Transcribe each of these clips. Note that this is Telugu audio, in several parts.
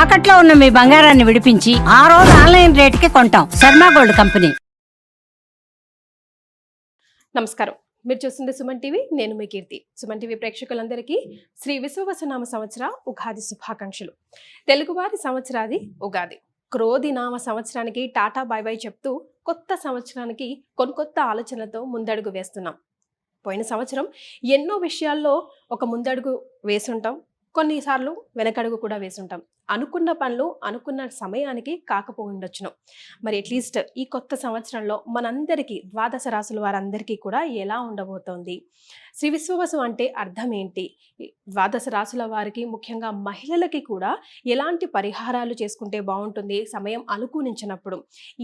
తాకట్లో ఉన్న మీ బంగారాన్ని విడిపించి ఆ రోజు ఆన్లైన్ రేటుకి కొంటాం. Sharma gold company. నమస్కారం. మీరు చూస్తుంది సుమన్ టీవీ. నేను మీ కీర్తి. సుమన్ టీవీ ప్రేక్షకులందరికీ శ్రీ విశ్వవసునామ సంవత్సర ఉగాది శుభాకాంక్షలు. తెలుగువారి సంవత్సరాది ఉగాది. క్రోధి నామ సంవత్సరానికి టాటా బై బై చెప్తూ కొత్త సంవత్సరానికి కొత్త ఆలోచనలతో ముందడుగు వేస్తున్నాం. పోయిన సంవత్సరం ఎన్నో విషయాల్లో ఒక ముందడుగు వేసుంటాం, కొన్నిసార్లు వెనకడుగు కూడా వేసుంటాం. అనుకున్న పనులు అనుకున్న సమయానికి కాకపోయిండొచ్చును. మరి అట్లీస్ట్ ఈ కొత్త సంవత్సరంలో మనందరికీ ద్వాదశ రాశుల వారందరికీ కూడా ఎలా ఉండబోతోంది, శ్రీ విశ్వవసు అంటే అర్థం ఏంటి, ద్వాదశ రాశుల వారికి ముఖ్యంగా మహిళలకి కూడా ఎలాంటి పరిహారాలు చేసుకుంటే బాగుంటుంది, సమయం అనుకూలించినప్పుడు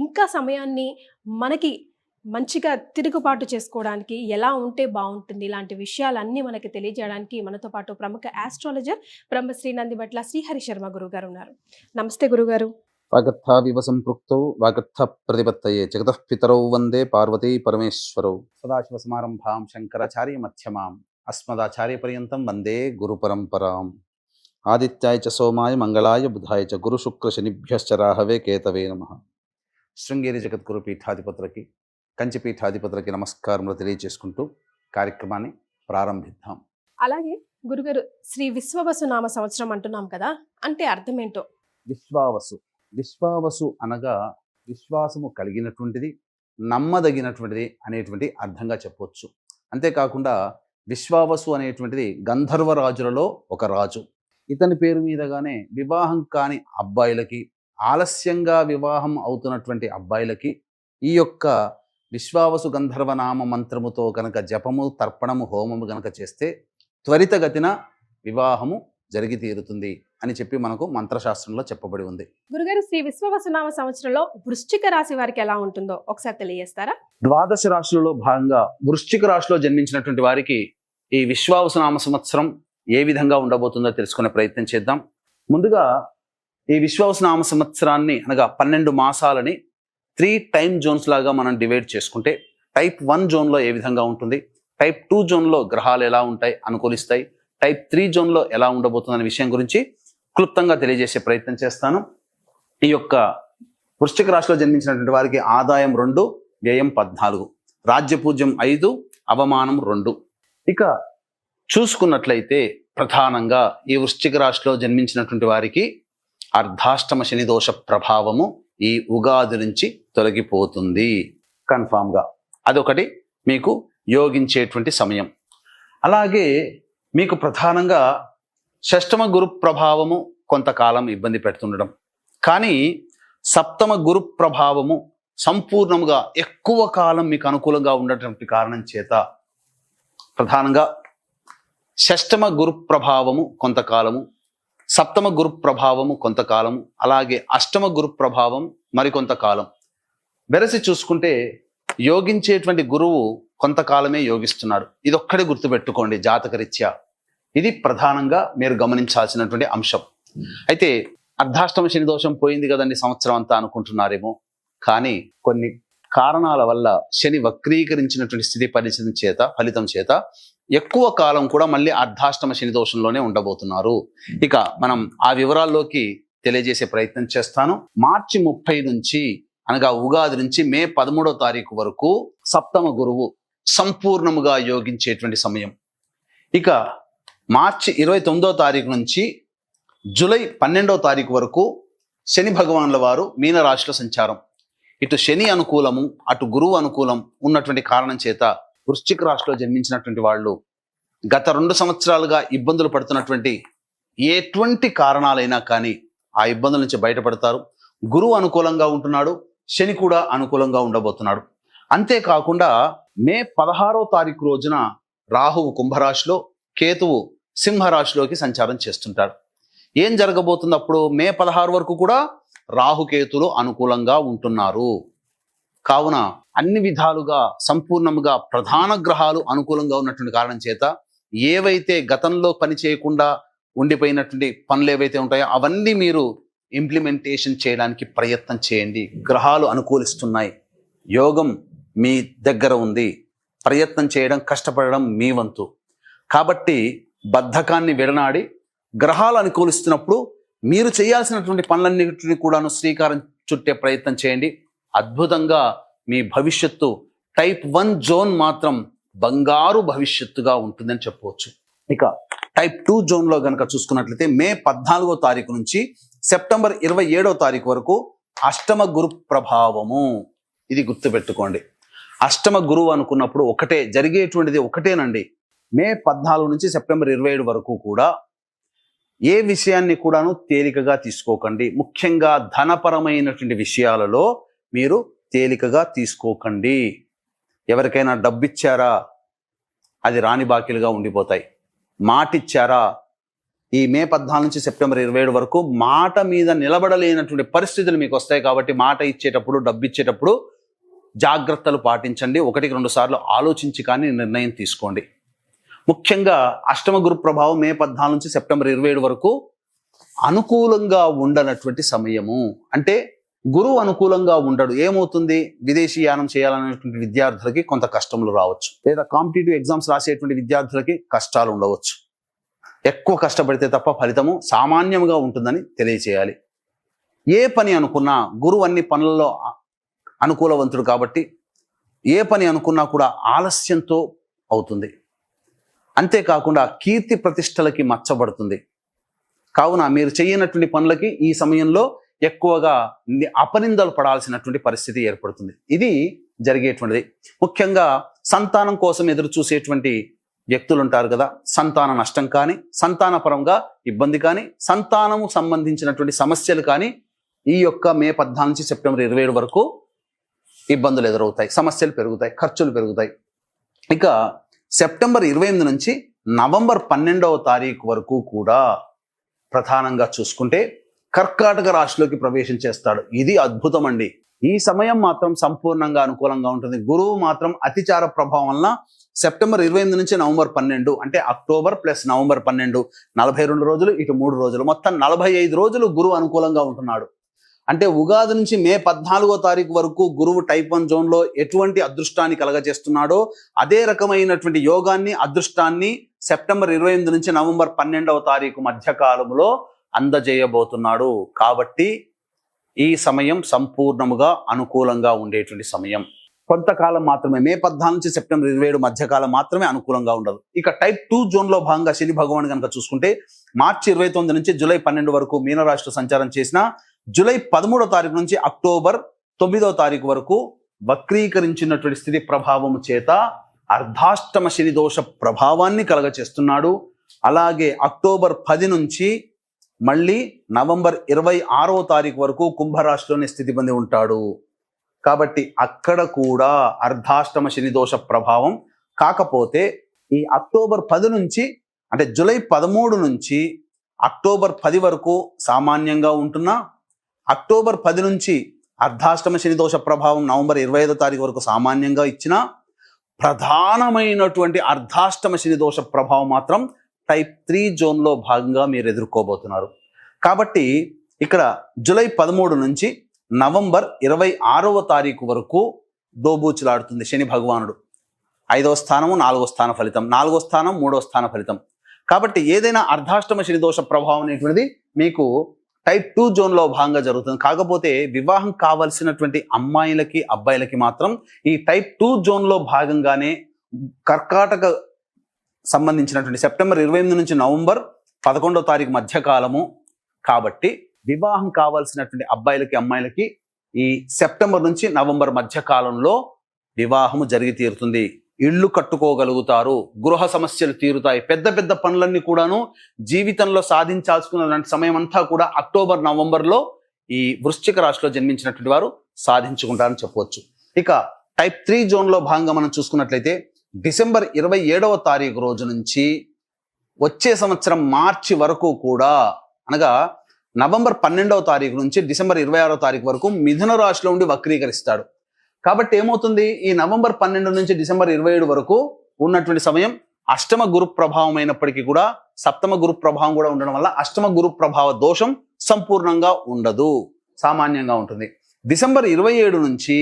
ఇంకా సమయాన్ని మనకి మంచిగా తిరుగుబాటు చేసుకోవడానికి ఎలా ఉంటే బాగుంటుంది, ఇలాంటి విషయాలన్నీ మనకి తెలియజేయడానికి మనతో పాటు ప్రముఖ ఆస్ట్రాలజర్ బ్రహ్మశ్రీ నందిబట్ల శ్రీహరి శర్మ గురుగారు ఉన్నారు. నమస్తే గురుగారు. వాగర్థావివ సంపృక్తౌ వాగర్థ ప్రతిపత్తయే జగతః పితరౌ వందే పార్వతీ పరమేశ్వరౌ సదాశివ సమారంభాం శంకరాచార్య మధ్యమాం అస్మదాచార్య పర్యంతం వందే గురు పరంపరాం. ఆదిత్యాయ చ సోమాయ మంగళాయ బుధాయ చ గురు శుక్ర శనిభ్యశ్చ రాహవే కేతవే నమః. శృంగేరి జగద్గురు పీఠాధిపతులకి కంచి పీఠాధిపతులకి నమస్కారములు తెలియజేసుకుంటూ కార్యక్రమాన్ని ప్రారంభిద్దాం. అలాగే గురుగారు, శ్రీ విశ్వవసు నామ సంవత్సరం అంటున్నాం కదా, అంటే అర్థం ఏంటో? విశ్వావసు. విశ్వావసు అనగా విశ్వాసము కలిగినటువంటిది, నమ్మదగినటువంటిది అనేటువంటి అర్థంగా చెప్పవచ్చు. అంతేకాకుండా విశ్వావసు అనేటువంటిది గంధర్వరాజులలో ఒక రాజు. ఇతని పేరు మీదగానే వివాహం కాని అబ్బాయిలకి, ఆలస్యంగా వివాహం అవుతున్నటువంటి అబ్బాయిలకి ఈ యొక్క విశ్వావసు గంధర్వనామ మంత్రముతో కనుక జపము, తర్పణము, హోమము గనక చేస్తే త్వరితగతిన వివాహము జరిగి తీరుతుంది అని చెప్పి మనకు మంత్రశాస్త్రంలో చెప్పబడి ఉంది. గురుగారు, శ్రీ విశ్వవసు నామ సంవత్సరంలో వృశ్చిక రాశి వారికి ఎలా ఉంటుందో ఒకసారి తెలియజేస్తారా? ద్వాదశ రాశులలో భాగంగా వృశ్చిక రాశిలో జన్మించినటువంటి వారికి ఈ విశ్వావసు నామ సంవత్సరం ఏ విధంగా ఉండబోతుందో తెలుసుకునే ప్రయత్నం చేద్దాం. ముందుగా ఈ విశ్వావసు నామ సంవత్సరాన్ని అనగా 12 మాసాలని 3 టైమ్ జోన్స్ లాగా మనం డివైడ్ చేసుకుంటే టైప్ 1 జోన్లో ఏ విధంగా ఉంటుంది, టైప్ 2 జోన్లో గ్రహాలు ఎలా ఉంటాయి, అనుకూలిస్తాయి, టైప్ 3 జోన్లో ఎలా ఉండబోతుందనే విషయం గురించి క్లుప్తంగా తెలియజేసే ప్రయత్నం చేస్తాను. ఈ యొక్క వృశ్చిక రాశిలో జన్మించినటువంటి వారికి ఆదాయం 2, వ్యయం 14, రాజ్యపూజ్యం 5, అవమానం 2. ఇక చూసుకున్నట్లయితే ప్రధానంగా ఈ వృశ్చిక రాశిలో జన్మించినటువంటి వారికి అర్ధాష్టమ శని దోష ప్రభావము ఈ ఉగాది నుంచి తొలగిపోతుంది కన్ఫామ్గా. అదొకటి మీకు యోగించేటువంటి సమయం. అలాగే మీకు ప్రధానంగా షష్టమ గురు ప్రభావము కొంతకాలం ఇబ్బంది పెడుతుండడం, కానీ సప్తమ గురు ప్రభావము సంపూర్ణముగా ఎక్కువ కాలం మీకు అనుకూలంగా ఉండటటువంటి కారణం చేత ప్రధానంగా షష్టమ గురు ప్రభావము కొంతకాలము, సప్తమ గురు ప్రభావము కొంతకాలం, అలాగే అష్టమ గురు ప్రభావం మరికొంతకాలం. వెరసి చూసుకుంటే యోగించేటువంటి గురువు కొంతకాలమే యోగిస్తున్నాడు. ఇదొక్కడే గుర్తుపెట్టుకోండి జాతకరీత్యా. ఇది ప్రధానంగా మీరు గమనించాల్సినటువంటి అంశం. అయితే అర్ధాష్టమ శని దోషం పోయింది కదండి సంవత్సరం అంతా అనుకుంటున్నారేమో, కానీ కొన్ని కారణాల వల్ల శని వక్రీకరించినటువంటి స్థితి ఫలితం చేత ఎక్కువ కాలం కూడా మళ్ళీ అర్ధాష్టమ శని దోషంలోనే ఉండబోతున్నారు. ఇక మనం ఆ వివరాల్లోకి తెలియజేసే ప్రయత్నం చేస్తాను. మార్చి 30 నుంచి అనగా ఉగాది నుంచి మే 13వ తారీఖు వరకు సప్తమ గురువు సంపూర్ణముగా యోగించేటువంటి సమయం. ఇక మార్చి 29వ తారీఖు నుంచి జూలై 12వ తారీఖు వరకు శని భగవానుల వారు మీనరాశిలో సంచారం. ఇటు శని అనుకూలము, అటు గురువు అనుకూలం ఉన్నటువంటి కారణం చేత వృశ్చిక రాశిలో జన్మించినటువంటి వాళ్ళు గత 2 సంవత్సరాలుగా ఇబ్బందులు పడుతున్నటువంటి ఎటువంటి కారణాలైనా కానీ ఆ ఇబ్బందుల నుంచి బయటపడతారు. గురువు అనుకూలంగా ఉంటున్నాడు, శని కూడా అనుకూలంగా ఉండబోతున్నాడు. అంతేకాకుండా మే 16వ తారీఖు రోజున రాహువు కుంభరాశిలో, కేతువు సింహరాశిలోకి సంచారం చేస్తుంటాడు. ఏం జరగబోతుంది అప్పుడు? మే 16 వరకు కూడా రాహుకేతులు అనుకూలంగా ఉంటున్నారు. కావున అన్ని విధాలుగా సంపూర్ణముగా ప్రధాన గ్రహాలు అనుకూలంగా ఉన్నటువంటి కారణం చేత ఏవైతే గతంలో పని చేయకుండా ఉండిపోయినటువంటి పనులు ఏవైతే ఉంటాయో అవన్నీ మీరు ఇంప్లిమెంటేషన్ చేయడానికి ప్రయత్నం చేయండి. గ్రహాలు అనుకూలిస్తున్నాయి, యోగం మీ దగ్గర ఉంది, ప్రయత్నం చేయడం, కష్టపడడం మీ వంతు. కాబట్టి బద్ధకాన్ని విడనాడి గ్రహాలు అనుకూలిస్తున్నప్పుడు మీరు చేయాల్సినటువంటి పనులన్నింటినీ కూడాను శ్రీకారం చుట్టే ప్రయత్నం చేయండి. అద్భుతంగా మీ భవిష్యత్తు టైప్ 1 జోన్ మాత్రం బంగారు భవిష్యత్తుగా ఉంటుందని చెప్పవచ్చు. ఇక టైప్ 2 జోన్లో కనుక చూసుకున్నట్లయితే మే 14వ తారీఖు నుంచి సెప్టెంబర్ 27వ తారీఖు వరకు అష్టమ గురు ప్రభావము. ఇది గుర్తుపెట్టుకోండి. అష్టమ గురువు అనుకున్నప్పుడు ఒకటే, జరిగేటువంటిది ఒకటేనండి. మే 14 నుంచి సెప్టెంబర్ 27 వరకు కూడా ఏ విషయాన్ని కూడాను తేలికగా తీసుకోకండి. ముఖ్యంగా ధనపరమైనటువంటి విషయాలలో మీరు తేలికగా తీసుకోకండి. ఎవరికైనా డబ్బిచ్చారా, అది రాని బాకీలుగా ఉండిపోతాయి. మాటిచ్చారా, ఈ మే 14 నుంచి సెప్టెంబర్ 27 వరకు మాట మీద నిలబడలేనటువంటి పరిస్థితులు మీకు వస్తాయి. కాబట్టి మాట ఇచ్చేటప్పుడు, డబ్బు ఇచ్చేటప్పుడు జాగ్రత్తలు పాటించండి. 1-2 సార్లు ఆలోచించి కానీ నిర్ణయం తీసుకోండి. ముఖ్యంగా అష్టమ గురు ప్రభావం మే 14 నుంచి సెప్టెంబర్ 27 వరకు అనుకూలంగా ఉండనటువంటి సమయము. అంటే గురువు అనుకూలంగా ఉండడు. ఏమవుతుంది, విదేశీ యానం చేయాలనేటువంటి విద్యార్థులకి కొంత కష్టములు రావచ్చు, లేదా కాంపిటేటివ్ ఎగ్జామ్స్ రాసేటువంటి విద్యార్థులకి కష్టాలు ఉండవచ్చు. ఎక్కువ కష్టపడితే తప్ప ఫలితము సామాన్యంగా ఉంటుందని తెలియచేయాలి. ఏ పని అనుకున్నా గురువు అన్ని పనులలో అనుకూలవంతుడు కాబట్టి ఏ పని అనుకున్నా కూడా ఆలస్యంతో అవుతుంది. అంతేకాకుండా కీర్తి ప్రతిష్టలకి మచ్చబడుతుంది. కావున మీరు చేయనటువంటి పనులకి ఈ సమయంలో ఎక్కువగా అపనిందలు పడాల్సినటువంటి పరిస్థితి ఏర్పడుతుంది. ఇది జరిగేటువంటిది. ముఖ్యంగా సంతానం కోసం ఎదురు చూసేటువంటి వ్యక్తులు ఉంటారు కదా, సంతాన నష్టం కానీ, సంతానపరంగా ఇబ్బంది కానీ, సంతానము సంబంధించినటువంటి సమస్యలు కానీ ఈ యొక్క మే 14 నుంచి సెప్టెంబర్ 27 వరకు ఇబ్బందులు ఎదురవుతాయి, సమస్యలు పెరుగుతాయి, ఖర్చులు పెరుగుతాయి. ఇక సెప్టెంబర్ 28 నుంచి నవంబర్ 12వ తారీఖు వరకు కూడా ప్రధానంగా చూసుకుంటే కర్కాటక రాశిలోకి ప్రవేశం చేస్తాడు. ఇది అద్భుతం అండి. ఈ సమయం మాత్రం సంపూర్ణంగా అనుకూలంగా ఉంటుంది. గురువు మాత్రం అతిచార ప్రభావం వలన సెప్టెంబర్ 28 నుంచి నవంబర్ 12 అంటే అక్టోబర్ ప్లస్ నవంబర్ 12 42 రోజులు, ఇటు 3 రోజులు, మొత్తం 45 రోజులు గురువు అనుకూలంగా ఉంటున్నాడు. అంటే ఉగాది నుంచి మే 14వ తారీఖు వరకు గురువు టైప్ 1 జోన్లో ఎటువంటి అదృష్టాన్ని కలగజేస్తున్నాడో అదే రకమైనటువంటి యోగాన్ని, అదృష్టాన్ని సెప్టెంబర్ 28 నుంచి నవంబర్ 12వ తారీఖు మధ్య కాలంలో అందజేయబోతున్నాడు. కాబట్టి ఈ సమయం సంపూర్ణముగా అనుకూలంగా ఉండేటువంటి సమయం. కొంతకాలం మాత్రమే, మే 14 నుంచి సెప్టెంబర్ 27 మధ్యకాలం మాత్రమే అనుకూలంగా ఉండదు. ఇక టైప్ 2 జోన్లో భాగంగా శని భగవాన్ కనుక చూసుకుంటే మార్చి 29 నుంచి జూలై 12 వరకు మీనరాశిలో సంచారం చేసిన జూలై 13వ తారీఖు నుంచి అక్టోబర్ 9వ తారీఖు వరకు వక్రీకరించినటువంటి స్థితి ప్రభావము చేత అర్ధాష్టమ శని దోష ప్రభావాన్ని కలగచేస్తున్నాడు. అలాగే అక్టోబర్ 10 నుంచి మళ్ళీ నవంబర్ 26వ తారీఖు వరకు కుంభరాశిలోనే స్థితి పొంది ఉంటాడు. కాబట్టి అక్కడ కూడా అర్ధాష్టమ శని దోష ప్రభావం. కాకపోతే ఈ అక్టోబర్ 10 నుంచి అంటే జూలై 13 నుంచి అక్టోబర్ 10 వరకు సామాన్యంగా ఉంటున్నా, అక్టోబర్ 10 నుంచి అర్ధాష్టమ శని దోష ప్రభావం నవంబర్ 25వ తారీఖు వరకు సామాన్యంగా ఇచ్చిన ప్రధానమైనటువంటి అర్ధాష్టమ శని దోష ప్రభావం మాత్రం టైప్ 3 జోన్లో భాగంగా మీరు ఎదుర్కోబోతున్నారు. కాబట్టి ఇక్కడ జూలై 13 నుంచి నవంబర్ 26వ తారీఖు వరకు దోబూచులాడుతుంది శని భగవానుడు. 5వ స్థానము 4వ స్థాన ఫలితం, 4వ స్థానం 3వ స్థాన ఫలితం. కాబట్టి ఏదైనా అర్ధాష్టమ శని దోష ప్రభావం అనేటువంటిది మీకు టైప్ 2 జోన్లో భాగంగా జరుగుతుంది. కాకపోతే వివాహం కావాల్సినటువంటి అమ్మాయిలకి, అబ్బాయిలకి మాత్రం ఈ టైప్ 2 జోన్లో భాగంగానే కర్కాటక సంబంధించినటువంటి సెప్టెంబర్ 28 నుంచి నవంబర్ 11వ తారీఖు మధ్యకాలము. కాబట్టి వివాహం కావాల్సినటువంటి అబ్బాయిలకి, అమ్మాయిలకి ఈ సెప్టెంబర్ నుంచి నవంబర్ మధ్యకాలంలో వివాహము జరిగి తీరుతుంది. ఇళ్ళు కట్టుకోగలుగుతారు, గృహ సమస్యలు తీరుతాయి. పెద్ద పెద్ద పనులన్నీ కూడాను జీవితంలో సాధించాల్సుకున్న సమయం అంతా కూడా అక్టోబర్, నవంబర్లో ఈ వృశ్చిక రాశిలో జన్మించినటువంటి వారు సాధించుకుంటారని చెప్పవచ్చు. ఇక టైప్ 3 జోన్లో భాగంగా మనం చూసుకున్నట్లయితే డిసెంబర్ 27వ తారీఖు రోజు నుంచి వచ్చే సంవత్సరం మార్చి వరకు కూడా, అనగా నవంబర్ 12వ తారీఖు నుంచి డిసెంబర్ 26వ తారీఖు వరకు మిథున రాశిలో ఉండి వక్రీకరిస్తాడు. కాబట్టి ఏమవుతుంది, ఈ నవంబర్ 12 నుంచి డిసెంబర్ 27 వరకు ఉన్నటువంటి సమయం అష్టమ గురు ప్రభావం అయినప్పటికీ కూడా సప్తమ గురు ప్రభావం కూడా ఉండడం వల్ల అష్టమ గురు ప్రభావ దోషం సంపూర్ణంగా ఉండదు, సామాన్యంగా ఉంటుంది. డిసెంబర్ 27 నుంచి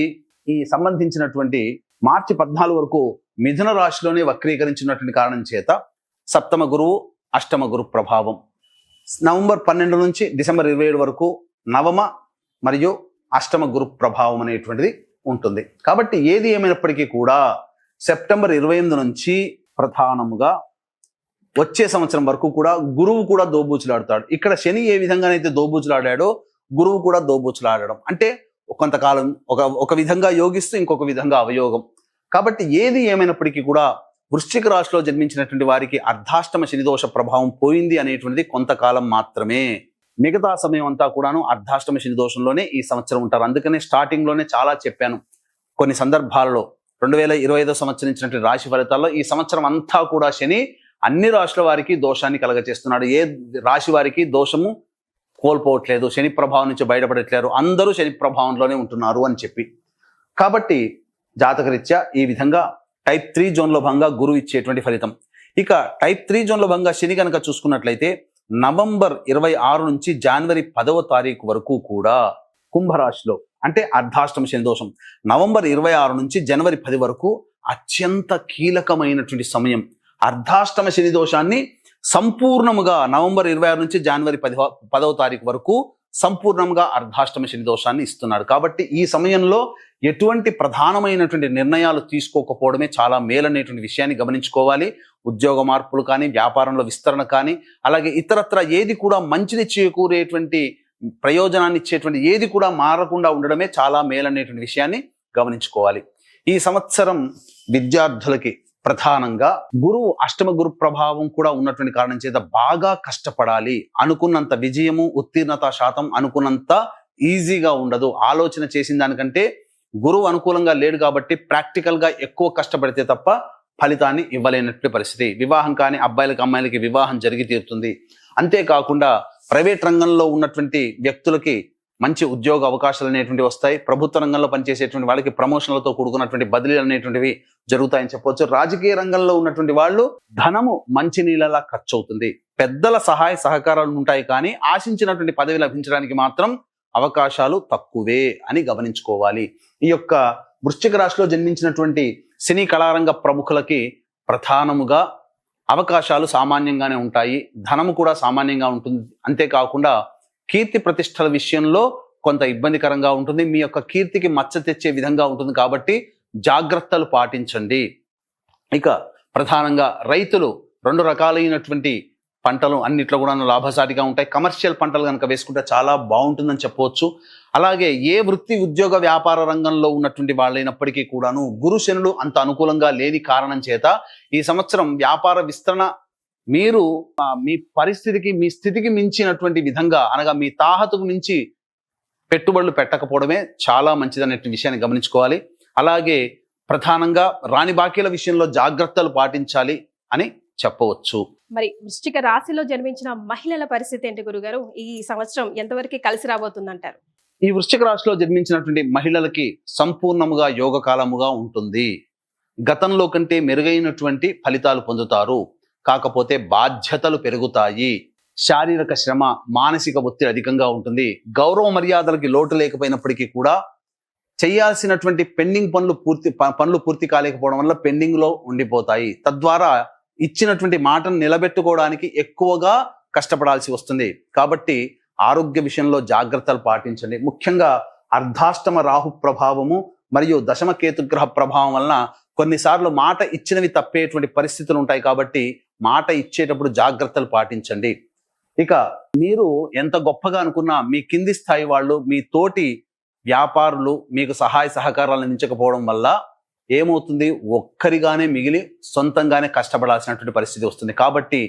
ఈ సంబంధించినటువంటి మార్చి 14 వరకు మిథున రాశిలోనే వక్రీకరించినటువంటి కారణం చేత సప్తమ గురువు, అష్టమ గురు ప్రభావం నవంబర్ 12 నుంచి డిసెంబర్ 27 వరకు నవమ మరియు అష్టమ గురు ప్రభావం అనేటువంటిది ఉంటుంది. కాబట్టి ఏది ఏమైనప్పటికీ కూడా సెప్టెంబర్ 28 నుంచి ప్రధానముగా వచ్చే సంవత్సరం వరకు కూడా గురువు కూడా దోబూచులాడతాడు. ఇక్కడ శని ఏ విధంగానైతే దోబూచులాడాడో గురువు కూడా దోబూచులాడడం అంటే కొంతకాలం ఒక విధంగా యోగిస్తూ ఇంకొక విధంగా అవయోగం. కాబట్టి ఏది ఏమైనప్పటికీ కూడా వృశ్చిక రాశిలో జన్మించినటువంటి వారికి అర్ధాష్టమ శనిదోష ప్రభావం పోయింది అనేటువంటిది కొంతకాలం మాత్రమే. మిగతా సమయం అంతా కూడాను అర్ధాష్టమ శని దోషంలోనే ఈ సంవత్సరం ఉంటారు. అందుకనే స్టార్టింగ్ లోనే చాలా చెప్పాను. కొన్ని సందర్భాలలో 2025 సంవత్సరం ఇచ్చినటువంటి రాశి ఫలితాల్లో ఈ సంవత్సరం అంతా కూడా శని అన్ని రాశుల వారికి దోషాన్ని కలగచేస్తున్నాడు. ఏ రాశి వారికి దోషము కోల్పోవట్లేదు, శని ప్రభావం నుంచి బయటపడట్లేరు, అందరూ శని ప్రభావంలోనే ఉంటున్నారు అని చెప్పి. కాబట్టి జాతకరీత్యా ఈ విధంగా టైప్ 3 జోన్లో భాగంగా గురువు ఇచ్చేటువంటి ఫలితం. ఇక టైప్ 3 జోన్లో భాగంగా శని కనుక చూసుకున్నట్లయితే నవంబర్ 26 నుంచి జనవరి 10వ తారీఖు వరకు కూడా కుంభరాశిలో అంటే అర్ధాష్టమ శని దోషం. నవంబర్ 26 నుంచి జనవరి 10 వరకు అత్యంత కీలకమైనటువంటి సమయం. అర్ధాష్టమ శని దోషాన్ని సంపూర్ణముగా నవంబర్ 26 నుంచి జనవరి 10వ తారీఖు వరకు సంపూర్ణంగా అర్ధాష్టమ శని దోషాన్ని ఇస్తున్నాడు. కాబట్టి ఈ సమయంలో ఎటువంటి ప్రధానమైనటువంటి నిర్ణయాలు తీసుకోకపోవడమే చాలా మేలనేటువంటి విషయాన్ని గమనించుకోవాలి. ఉద్యోగ మార్పులు కానీ, వ్యాపారంలో విస్తరణ కానీ, అలాగే ఇతరత్ర ఏది కూడా మంచిని చేకూరేటువంటి ప్రయోజనాన్ని ఇచ్చేటువంటి ఏది కూడా మారకుండా ఉండడమే చాలా మేలనేటువంటి విషయాన్ని గమనించుకోవాలి. ఈ సంవత్సరం విద్యార్థులకి ప్రధానంగా గురువు అష్టమ గురు ప్రభావం కూడా ఉన్నటువంటి కారణం చేత బాగా కష్టపడాలి. అనుకున్నంత విజయము, ఉత్తీర్ణత శాతం అనుకున్నంత ఈజీగా ఉండదు. ఆలోచన చేసిన దానికంటే గురువు అనుకూలంగా లేడు కాబట్టి ప్రాక్టికల్ గా ఎక్కువ కష్టపడితే తప్ప ఫలితాన్ని ఇవ్వలేనటువంటి పరిస్థితి. వివాహం కానీ అబ్బాయిలకి అమ్మాయిలకి వివాహం జరిగి తీరుతుంది. అంతేకాకుండా ప్రైవేట్ రంగంలో ఉన్నటువంటి వ్యక్తులకి మంచి ఉద్యోగ అవకాశాలు అనేటువంటివి వస్తాయి. ప్రభుత్వ రంగంలో పనిచేసేటువంటి వాళ్ళకి ప్రమోషన్లతో కూడుకున్నటువంటి బదిలీలు అనేటువంటివి జరుగుతాయని చెప్పవచ్చు. రాజకీయ రంగంలో ఉన్నటువంటి వాళ్ళు ధనము మంచి నీళ్ళలా ఖర్చు అవుతుంది. పెద్దల సహాయ సహకారాలు ఉంటాయి కానీ ఆశించినటువంటి పదవి లభించడానికి మాత్రం అవకాశాలు తక్కువే అని గమనించుకోవాలి. ఈ యొక్క వృశ్చిక రాశిలో జన్మించినటువంటి సినీ కళారంగ ప్రముఖులకి ప్రధానముగా అవకాశాలు సామాన్యంగానే ఉంటాయి. ధనము కూడా సామాన్యంగా ఉంటుంది. అంతేకాకుండా కీర్తి ప్రతిష్టల విషయంలో కొంత ఇబ్బందికరంగా ఉంటుంది. మీ యొక్క కీర్తికి మచ్చ తెచ్చే విధంగా ఉంటుంది. కాబట్టి జాగ్రత్తలు పాటించండి. ఇక ప్రధానంగా రైతులు 2 రకాలైనటువంటి పంటలు అన్నిట్లో కూడా లాభసాటిగా ఉంటాయి. కమర్షియల్ పంటలు కనుక వేసుకుంటే చాలా బాగుంటుందని చెప్పవచ్చు. అలాగే ఏ వృత్తి ఉద్యోగ వ్యాపార రంగంలో ఉన్నటువంటి వాళ్ళైనప్పటికీ కూడాను గురు శనులు అంత అనుకూలంగా లేని కారణం చేత ఈ సంవత్సరం వ్యాపార విస్తరణ మీరు మీ పరిస్థితికి, మీ స్థితికి మించినటువంటి విధంగా అనగా మీ తాహతుకు మించి పెట్టుబడులు పెట్టకపోవడమే చాలా మంచిదనే విషయాన్ని గమనించుకోవాలి. అలాగే ప్రధానంగా రాని బాకీల విషయంలో జాగ్రత్తలు పాటించాలి అని చెప్పవచ్చు. మరి వృశ్చిక రాశిలో జన్మించిన మహిళల పరిస్థితి ఏంటి గురుగారు? ఈ సంవత్సరం ఎంతవరకు కలిసి రాబోతుందంటారు? ఈ వృశ్చిక రాశిలో జన్మించినటువంటి మహిళలకి సంపూర్ణముగా యోగకాలముగా ఉంటుంది. గతంలో కంటే మెరుగైనటువంటి ఫలితాలు పొందుతారు. కాకపోతే బాధ్యతలు పెరుగుతాయి. శారీరక శ్రమ, మానసిక ఒత్తిడి అధికంగా ఉంటుంది. గౌరవ మర్యాదలకి లోటు లేకపోయినప్పటికీ కూడా చేయాల్సినటువంటి పెండింగ్ పనులు పూర్తి కాలేకపోవడం వల్ల పెండింగ్ లో ఉండిపోతాయి. తద్వారా ఇచ్చినటువంటి మాటను నిలబెట్టుకోవడానికి ఎక్కువగా కష్టపడాల్సి వస్తుంది. కాబట్టి ఆరోగ్య విషయంలో జాగ్రత్తలు పాటించండి. ముఖ్యంగా అర్ధాష్టమ రాహు ప్రభావము మరియు దశమ కేతుగ్రహ ప్రభావం వలన కొన్నిసార్లు మాట ఇచ్చినవి తప్పేటువంటి పరిస్థితులు ఉంటాయి. కాబట్టి మాట ఇచ్చేటప్పుడు జాగ్రత్తలు పాటించండి. ఇక మీరు ఎంత గొప్పగా అనుకున్నా మీ కింది స్థాయి వాళ్ళు, మీ తోటి వ్యాపారులు మీకు సహాయ సహకారాలు అందించకపోవడం వల్ల ఏమవుతుంది, ఒక్కరిగానే మిగిలి సొంతంగానే కష్టపడాల్సినటువంటి పరిస్థితి వస్తుంది. కాబట్టి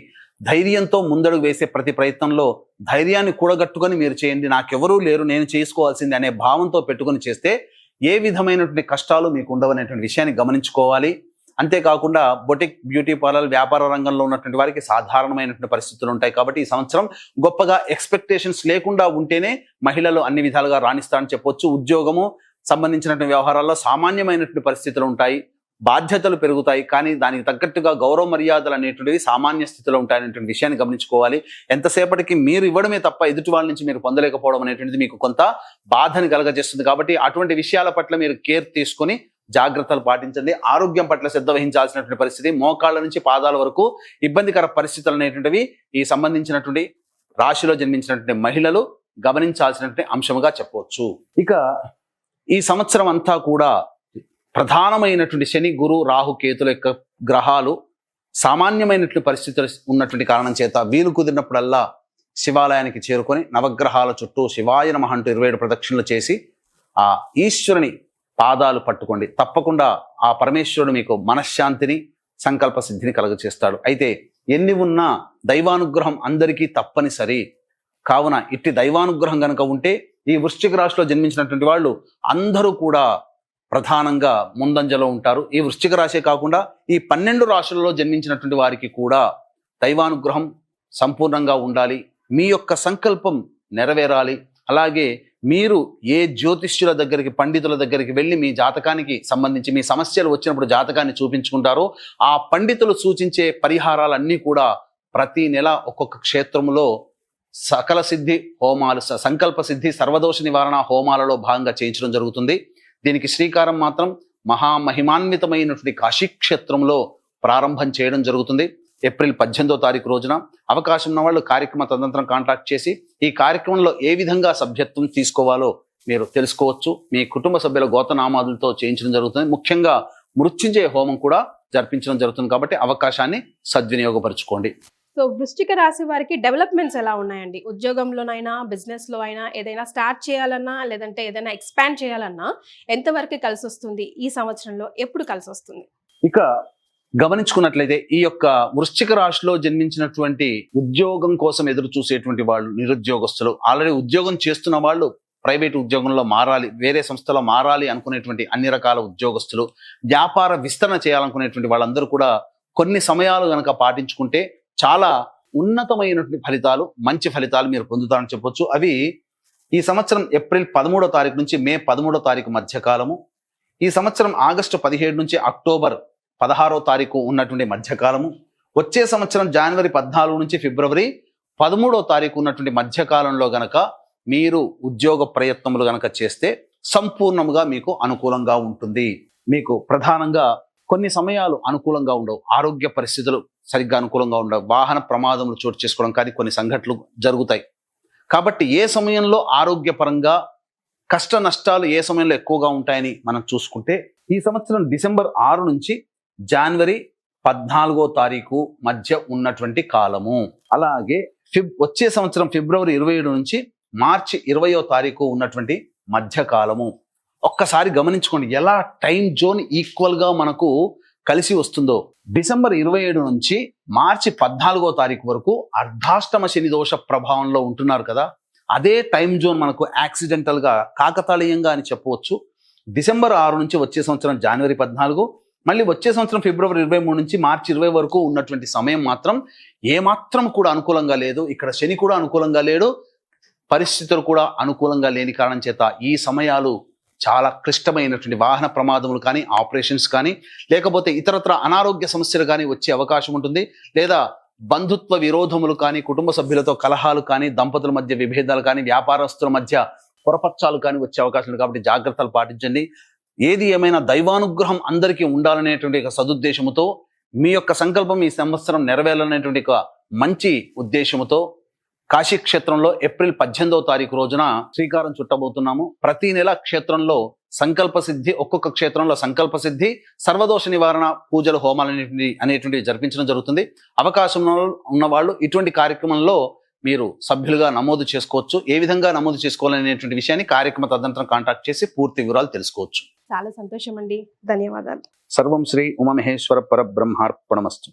ధైర్యంతో ముందడుగు వేసే ప్రతి ప్రయత్నంలో ధైర్యాన్ని కూడగట్టుకొని మీరు చేయండి. నాకెవరూ లేరు, నేను చేసుకోవాల్సింది అనే భావంతో పెట్టుకొని చేస్తే ఏ విధమైనటువంటి కష్టాలు మీకు ఉండవనేటువంటి విషయాన్ని గమనించుకోవాలి. అంతేకాకుండా బొటిక్, బ్యూటీ పార్లర్ వ్యాపార రంగంలో ఉన్నటువంటి వారికి సాధారణమైనటువంటి పరిస్థితులు ఉంటాయి. కాబట్టి ఈ సంవత్సరం గొప్పగా ఎక్స్పెక్టేషన్స్ లేకుండా ఉంటేనే మహిళలు అన్ని విధాలుగా రాణిస్తారని చెప్పొచ్చు. ఉద్యోగము సంబంధించినటువంటి వ్యవహారాల్లో సామాన్యమైనటువంటి పరిస్థితులు ఉంటాయి. బాధ్యతలు పెరుగుతాయి. కానీ దానికి తగ్గట్టుగా గౌరవ మర్యాదలు అనేటువంటివి సామాన్య స్థితిలో ఉంటాయనేటువంటి విషయాన్ని గమనించుకోవాలి. ఎంతసేపటికి మీరు ఇవ్వడమే తప్ప ఎదుటి వాళ్ళ నుంచి మీరు పొందలేకపోవడం అనేటువంటిది మీకు కొంత బాధని కలగజేస్తుంది. కాబట్టి అటువంటి విషయాల పట్ల మీరు కేర్ తీసుకొని జాగ్రత్తలు పాటించండి. ఆరోగ్యం పట్ల శ్రద్ధ వహించాల్సినటువంటి పరిస్థితి. మోకాళ్ళ నుంచి పాదాల వరకు ఇబ్బందికర పరిస్థితులు అనేటువంటివి ఈ సంబంధించినటువంటి రాశిలో జన్మించినటువంటి మహిళలు గమనించాల్సినటువంటి అంశముగా చెప్పవచ్చు. ఇక ఈ సంవత్సరం అంతా కూడా ప్రధానమైనటువంటి శని, గురు, రాహు, కేతుల యొక్క గ్రహాలు సామాన్యమైనటువంటి పరిస్థితులు ఉన్నటువంటి కారణం చేత వీలు కుదిరినప్పుడల్లా శివాలయానికి చేరుకొని నవగ్రహాల చుట్టూ శివాయ నమః అంటూ 27 ప్రదక్షిణలు చేసి ఆ ఈశ్వరుని పాదాలు పట్టుకోండి. తప్పకుండా ఆ పరమేశ్వరుడు మీకు మనశ్శాంతిని, సంకల్ప సిద్ధిని కలుగచేస్తాడు. అయితే ఎన్ని ఉన్నా దైవానుగ్రహం అందరికీ తప్పనిసరి. కావున ఇట్టి దైవానుగ్రహం కనుక ఉంటే ఈ వృశ్చిక రాశిలో జన్మించినటువంటి వాళ్ళు అందరూ కూడా ప్రధానంగా ముందంజలో ఉంటారు. ఈ వృశ్చిక రాశే కాకుండా ఈ 12 రాశులలో జన్మించినటువంటి వారికి కూడా దైవానుగ్రహం సంపూర్ణంగా ఉండాలి. మీ యొక్క సంకల్పం నెరవేరాలి. అలాగే మీరు ఏ జ్యోతిష్యుల దగ్గరికి, పండితుల దగ్గరికి వెళ్ళి మీ జాతకానికి సంబంధించి మీ సమస్యలు వచ్చినప్పుడు జాతకాన్ని చూపించుకుంటారో ఆ పండితులు సూచించే పరిహారాలన్నీ కూడా ప్రతి నెల ఒక్కొక్క క్షేత్రంలో సకల సిద్ధి హోమాలు, సంకల్ప సిద్ధి, సర్వదోష నివారణ హోమాలలో భాగంగా చేయించడం జరుగుతుంది. దీనికి శ్రీకారం మాత్రం మహామహిమాన్వితమైనటువంటి కాశీక్షేత్రంలో ప్రారంభం చేయడం జరుగుతుంది. ఏప్రిల్ 18వ తారీఖు రోజున అవకాశం ఉన్న వాళ్ళు కార్యక్రమ తదనంతరం కాంటాక్ట్ చేసి ఈ కార్యక్రమంలో ఏ విధంగా సభ్యత్వం తీసుకోవాలో మీరు తెలుసుకోవచ్చు. మీ కుటుంబ సభ్యుల గోతనామాదులతో చేయించడం జరుగుతుంది. ముఖ్యంగా మృత్యుంజయ హోమం కూడా జరిపించడం జరుగుతుంది. కాబట్టి అవకాశాన్ని సద్వినియోగపరచుకోండి. సో వృశ్చిక రాశి వారికి డెవలప్మెంట్స్ ఎలా ఉన్నాయండి? ఉద్యోగంలోనైనా, బిజినెస్లో అయినా, ఏదైనా స్టార్ట్ చేయాలన్నా, లేదంటే ఏదైనా ఎక్స్పాండ్ చేయాలన్నా ఎంతవరకు కలిసి వస్తుంది? ఈ సంవత్సరంలో ఎప్పుడు కలిసి వస్తుంది? ఇక గమనించుకున్నట్లయితే ఈ యొక్క వృశ్చిక రాశిలో జన్మించినటువంటి ఉద్యోగం కోసం ఎదురు చూసేటువంటి వాళ్ళు, నిరుద్యోగస్తులు, ఆల్రెడీ ఉద్యోగం చేస్తున్న వాళ్ళు, ప్రైవేట్ ఉద్యోగంలో మారాలి, వేరే సంస్థలో మారాలి అనుకునేటువంటి అన్ని రకాల ఉద్యోగస్తులు, వ్యాపార విస్తరణ చేయాలనుకునేటువంటి వాళ్ళందరూ కూడా కొన్ని సమయాలు కనుక పాటించుకుంటే చాలా ఉన్నతమైనటువంటి ఫలితాలు, మంచి ఫలితాలు మీరు పొందుతారని చెప్పొచ్చు. అవి ఈ సంవత్సరం ఏప్రిల్ 13వ తారీఖు నుంచి మే 13వ తారీఖు మధ్యకాలము, ఈ సంవత్సరం ఆగస్టు 17 నుంచి అక్టోబర్ 16వ తారీఖు ఉన్నటువంటి మధ్యకాలము, వచ్చే సంవత్సరం జనవరి 14 నుంచి ఫిబ్రవరి 13వ తారీఖు ఉన్నటువంటి మధ్యకాలంలో గనక మీరు ఉద్యోగ ప్రయత్నములు గనక చేస్తే సంపూర్ణముగా మీకు అనుకూలంగా ఉంటుంది. మీకు ప్రధానంగా కొన్ని సమయాలు అనుకూలంగా ఉండవు, ఆరోగ్య పరిస్థితులు సరిగ్గా అనుకూలంగా ఉండవు, వాహన ప్రమాదములు చోటు చేసుకోవడం కానీ కొన్ని సంఘటనలు జరుగుతాయి. కాబట్టి ఏ సమయంలో ఆరోగ్యపరంగా కష్ట నష్టాలు ఏ సమయంలో ఎక్కువగా ఉంటాయని మనం చూసుకుంటే ఈ సంవత్సరం డిసెంబర్ 6 నుంచి జనవరి 14వ తారీఖు మధ్య ఉన్నటువంటి కాలము. అలాగే వచ్చే సంవత్సరం ఫిబ్రవరి 27 నుంచి మార్చి 20వ తారీఖు ఉన్నటువంటి మధ్యకాలము. ఒక్కసారి గమనించుకోండి ఎలా టైం జోన్ ఈక్వల్గా మనకు కలిసి వస్తుందో. డిసెంబర్ 27 నుంచి మార్చి 14వ తారీఖు వరకు అర్ధాష్టమ శని దోష ప్రభావంలో ఉంటున్నారు కదా, అదే టైం జోన్ మనకు యాక్సిడెంటల్గా, కాకతాళీయంగా అని చెప్పవచ్చు. డిసెంబర్ 6 నుంచి వచ్చే సంవత్సరం జనవరి 14, మళ్ళీ వచ్చే సంవత్సరం ఫిబ్రవరి 23 నుంచి మార్చి 20 వరకు ఉన్నటువంటి సమయం మాత్రం ఏమాత్రం కూడా అనుకూలంగా లేదు. ఇక్కడ శని కూడా అనుకూలంగా లేడు, పరిస్థితులు కూడా అనుకూలంగా లేని కారణం చేత ఈ సమయాలు చాలా క్లిష్టమైనటువంటి వాహన ప్రమాదములు కానీ, ఆపరేషన్స్ కానీ, లేకపోతే ఇతరత్ర అనారోగ్య సమస్యలు కానీ వచ్చే అవకాశం ఉంటుంది. లేదా బంధుత్వ విరోధములు కానీ, కుటుంబ సభ్యులతో కలహాలు కానీ, దంపతుల మధ్య విభేదాలు కానీ, వ్యాపారస్తుల మధ్య పొరపచ్చాలు కానీ వచ్చే అవకాశం ఉంది. కాబట్టి జాగ్రత్తలు పాటించండి. ఏది ఏమైనా దైవానుగ్రహం అందరికీ ఉండాలనేటువంటి ఒక సదుద్దేశముతో, మీ యొక్క సంకల్పం ఈ సంవత్సరం నెరవేరాలనేటువంటి ఒక మంచి ఉద్దేశముతో కాశీక్షేత్రంలో ఏప్రిల్ 18వ తారీఖు రోజున శ్రీకారం చుట్టబోతున్నాము. ప్రతి నెల క్షేత్రంలో సంకల్ప సిద్ధి, ఒక్కొక్క క్షేత్రంలో సంకల్ప సిద్ధి, సర్వదోష నివారణ పూజలు, హోమాలు అనేటువంటివి జరిపించడం జరుగుతుంది. అవకాశం ఉన్న వాళ్ళు ఇటువంటి కార్యక్రమంలో మీరు సభ్యులుగా నమోదు చేసుకోవచ్చు. ఏ విధంగా నమోదు చేసుకోవాలనేటువంటి విషయాన్ని కార్యక్రమ తదనంతరం కాంటాక్ట్ చేసి పూర్తి వివరాలు తెలుసుకోవచ్చు. చాలా సంతోషం అండి, ధన్యవాదాలు. సర్వం శ్రీ ఉమామహేశ్వర పరబ్రహ్మార్పణమస్తు.